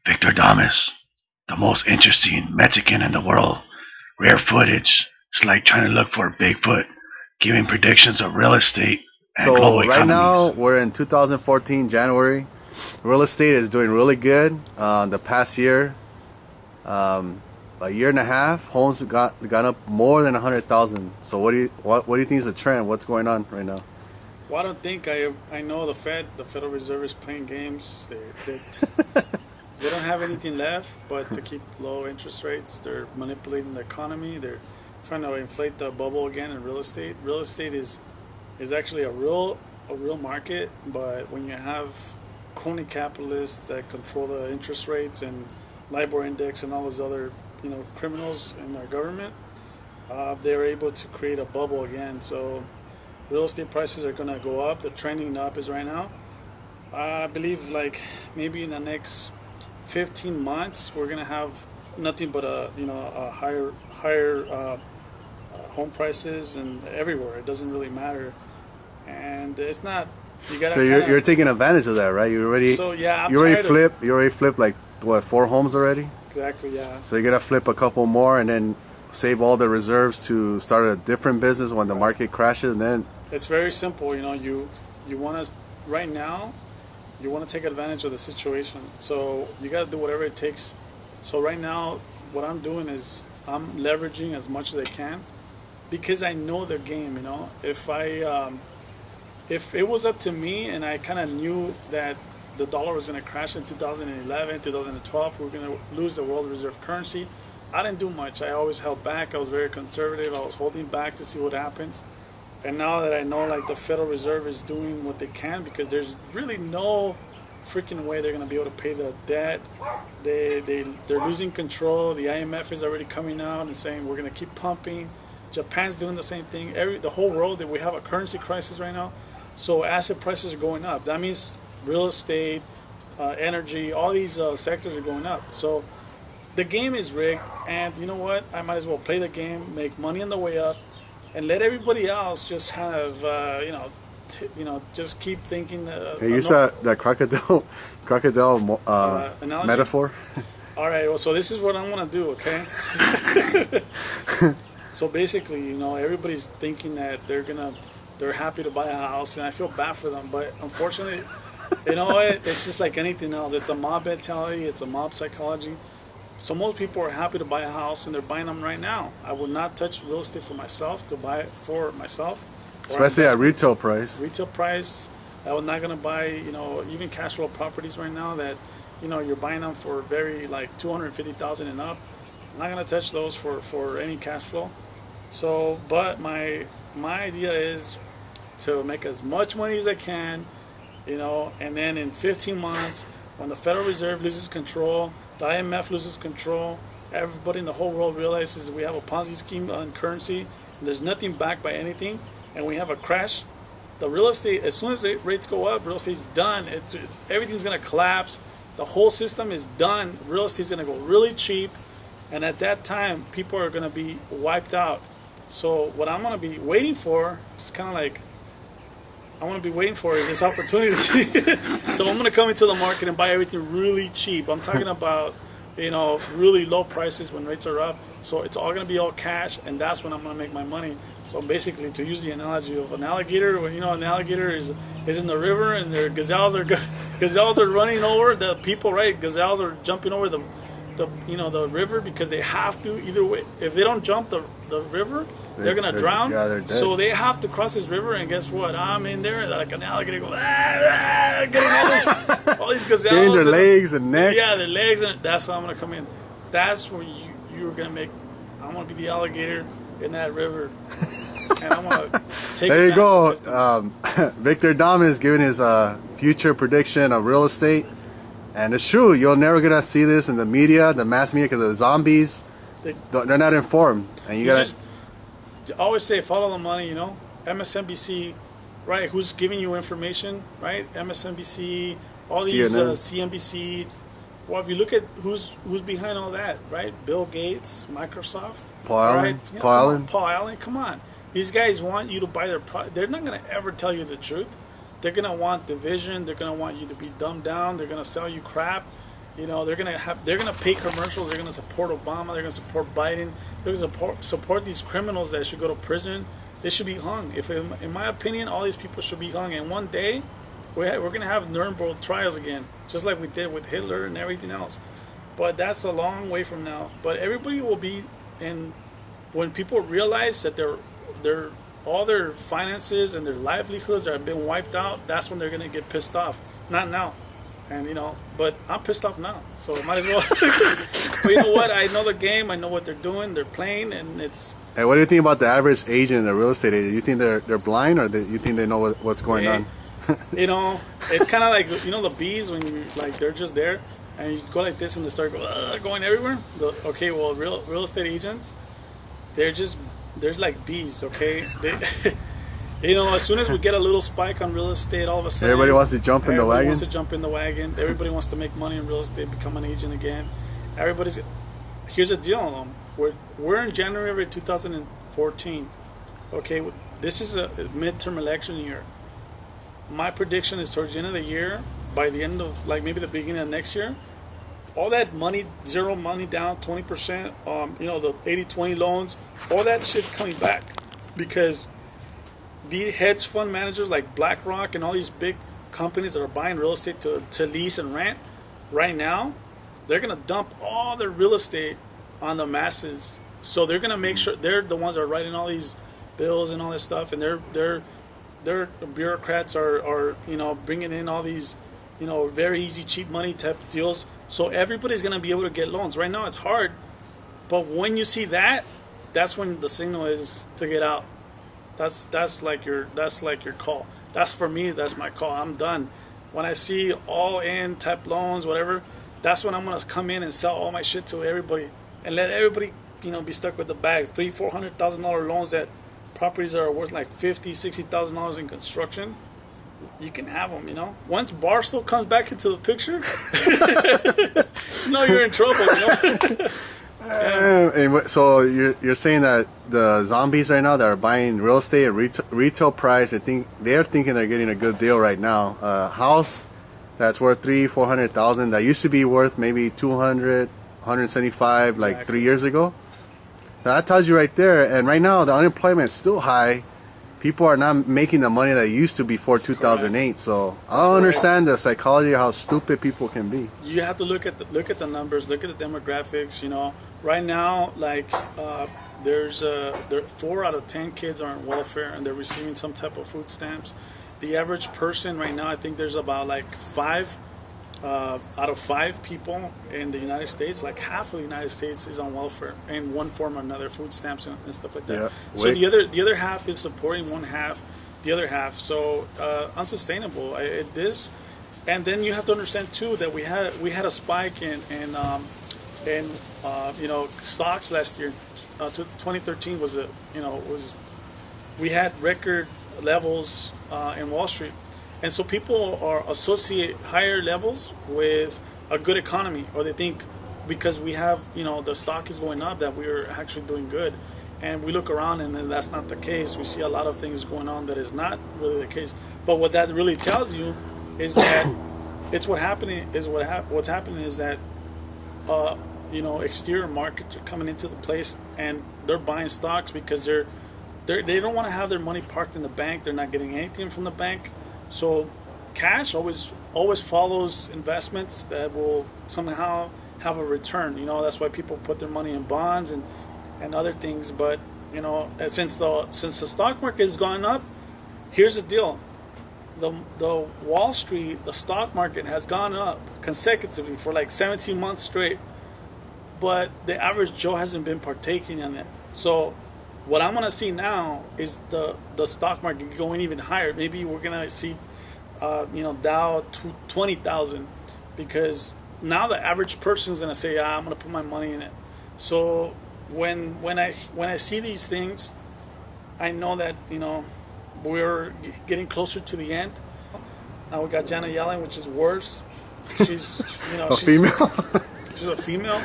Victordomus, the most interesting Mexican in the world. Rare footage. It's like trying to look for Bigfoot, giving predictions of real estate and So global right now economies. we're in 2014 January. Real estate is doing really good. The past year, a year and a half, homes got up more than 100,000. So what do you think is the trend? What's going on right now? Well, I don't think I know the Federal Reserve is playing games. They don't have anything left but to keep low interest rates. They're manipulating the economy. They're trying to inflate the bubble again in real estate. Real estate is actually a real market, but when you have crony capitalists that control the interest rates and LIBOR index and all those other criminals in our government, they're able to create a bubble again. So real estate prices are going to go up. The trending up is right now. I believe like maybe in the next 15 months we're going to have nothing but a higher home prices and everywhere. It doesn't really matter, and it's not. You gotta. So you're taking advantage of that, right? So yeah, you already flipped like what, 4 homes already? Exactly, yeah. So you're gonna flip a couple more and then save all the reserves to start a different business when the market crashes, and then It's very simple. You want to right now. You want to take advantage of the situation. So you got to do whatever it takes. So right now, what I'm doing is I'm leveraging as much as I can because I know the game. If it was up to me and I kind of knew that the dollar was going to crash in 2011, 2012, we we're going to lose the world reserve currency, I didn't do much. I always held back. I was very conservative. I was holding back to see what happens. And now that I know like the Federal Reserve is doing what they can, because there's really no freaking way they're going to be able to pay the debt. They're losing control. The IMF is already coming out and saying we're going to keep pumping. Japan's doing the same thing. The whole world, we have a currency crisis right now. So asset prices are going up. That means real estate, energy, all these sectors are going up. So the game is rigged, and you know what? I might as well play the game, make money on the way up, and let everybody else just have just keep thinking. hey, use that crocodile Analogy. metaphor. All right. Well, so this is what I'm gonna do. Okay. So basically, everybody's thinking that they're happy to buy a house, and I feel bad for them, but unfortunately, it's just like anything else. It's a mob mentality. It's a mob psychology. So most people are happy to buy a house, and they're buying them right now. I will not touch real estate for myself to buy it for myself. Especially at retail price. Retail price. I'm not gonna buy, even cash flow properties right now that, you're buying them for very like 250,000 and up. I'm not gonna touch those for any cash flow. So, but my idea is to make as much money as I can, and then in 15 months, when the Federal Reserve loses control, the IMF loses control, everybody in the whole world realizes we have a Ponzi scheme on currency, and there's nothing backed by anything, and we have a crash. The real estate, as soon as the rates go up, real estate's done. Everything's going to collapse. The whole system is done. Real estate's going to go really cheap, and at that time, people are going to be wiped out. So what I'm going to be waiting for, just kind of like, I want to be waiting for is this opportunity. So I'm going to come into the market and buy everything really cheap. I'm talking about, really low prices when rates are up. So it's all going to be all cash, and that's when I'm going to make my money. So basically, to use the analogy of an alligator, when an alligator is in the river and their gazelles are running over the people, right? Gazelles are jumping over the river because they have to either way. If they don't jump the river, they're gonna drown. Yeah, they're dead. So they have to cross this river, and guess what? I'm in there like an alligator going, getting all these gazelles. Getting their legs and neck. Yeah, their legs, and that's how I'm gonna come in. That's where you're gonna make. I'm gonna be the alligator in that river, and I'm gonna take. There you go. Victordomus giving his future prediction of real estate. And it's true, you're never gonna see this in the media, the mass media, because the zombies, they're not informed. And you gotta just always say follow the money. MSNBC, right? Who's giving you information, right? MSNBC, all these CNBC. Well, if you look at who's behind all that, right? Bill Gates, Microsoft, Paul Allen, right? Paul Allen. Come on, these guys want you to buy their product. They're not gonna ever tell you the truth. They're going to want division. They're going to want you to be dumbed down. They're going to sell you crap. You know, they're gonna pay commercials. They're gonna support Obama. They're gonna support Biden. They're gonna support these criminals that should go to prison. They should be hung. If, in my opinion, all these people should be hung. And one day, we're gonna have Nuremberg trials again, just like we did with Hitler and everything else. But that's a long way from now. But everybody will be in when people realize that their all their finances and their livelihoods have been wiped out. That's when they're gonna get pissed off. Not now. And you know, but I'm pissed off now, so might as well. But you know what? I know the game. I know what they're doing. They're playing, and it's. Hey, what do you think about the average agent in the real estate agent? You think they're blind, or you think they know what's going on? You know, it's kind of like the bees when you like they're just there, and you go like this, and they start going everywhere. Okay, well, real estate agents, they're like bees. Okay, you know, as soon as we get a little spike on real estate, all of a sudden everybody wants to jump in the wagon. Everybody wants to jump in the wagon. Everybody wants to make money in real estate, become an agent again. Here's the deal. We're in January 2014. Okay, this is a midterm election year. My prediction is towards the end of the year, by the end of like maybe the beginning of next year, all that money, zero money down, 20%, you know, the 80-20 loans, all that shit's coming back because the hedge fund managers like BlackRock and all these big companies that are buying real estate to lease and rent right now, they're going to dump all their real estate on the masses. So they're going to make sure they're the ones that are writing all these bills and all this stuff, and their bureaucrats are you know, bringing in all these, you know, very easy, cheap money type deals. So everybody's going to be able to get loans. Right now it's hard, but when you see that, that's when the signal is to get out. That's like your call. That's for me. That's my call. I'm done. When I see all in type loans, whatever, that's when I'm gonna come in and sell all my shit to everybody and let everybody, you know, be stuck with the bag. $300,000-$400,000 loans that properties that are worth like $50,000-$60,000 in construction. You can have them, you know. Once Barstow comes back into the picture, you know you're in trouble, you know. And so you're saying that the zombies right now that are buying real estate at retail price, they're thinking they're getting a good deal right now. A house that's worth $300,000-$400,000 that used to be worth maybe $200,000, $175,000 like Exactly. 3 years ago. Now that tells you right there. And right now the unemployment is still high. People are not making the money that used to before 2008. Correct. So I don't understand the psychology of how stupid people can be. You have to look at the numbers, look at the demographics. You know, right now, like there 4 out of 10 kids are on welfare and they're receiving some type of food stamps. The average person right now, I think there's about like 5 out of 5 people in the United States, like half of the United States is on welfare in one form or another, food stamps and stuff like that. Yeah. So the other half is supporting the other half. So unsustainable. And then you have to understand too that we had a spike in you know, stocks last year. 2013 we had record levels in Wall Street. And so people associate higher levels with a good economy, or they think because we have, you know, the stock is going up that we're actually doing good. And we look around and then that's not the case. We see a lot of things going on that is not really the case. But what that really tells you is that what's happening is that you know, exterior markets are coming into the place and they're buying stocks because they don't want to have their money parked in the bank. They're not getting anything from the bank. So cash always follows investments that will somehow have a return. You know, that's why people put their money in bonds and other things. But, you know, since the stock market has gone up, here's the deal. The Wall Street, the stock market has gone up consecutively for like 17 months straight. But the average Joe hasn't been partaking in it. So what I'm going to see now is the stock market going even higher. Maybe we're going to see, you know, Dow 20,000, because now the average person is going to say, I'm going to put my money in it. So when I see these things, I know that, you know, we're getting closer to the end. Now we got Janet yelling, which is worse. She's, you know, female. She's a female.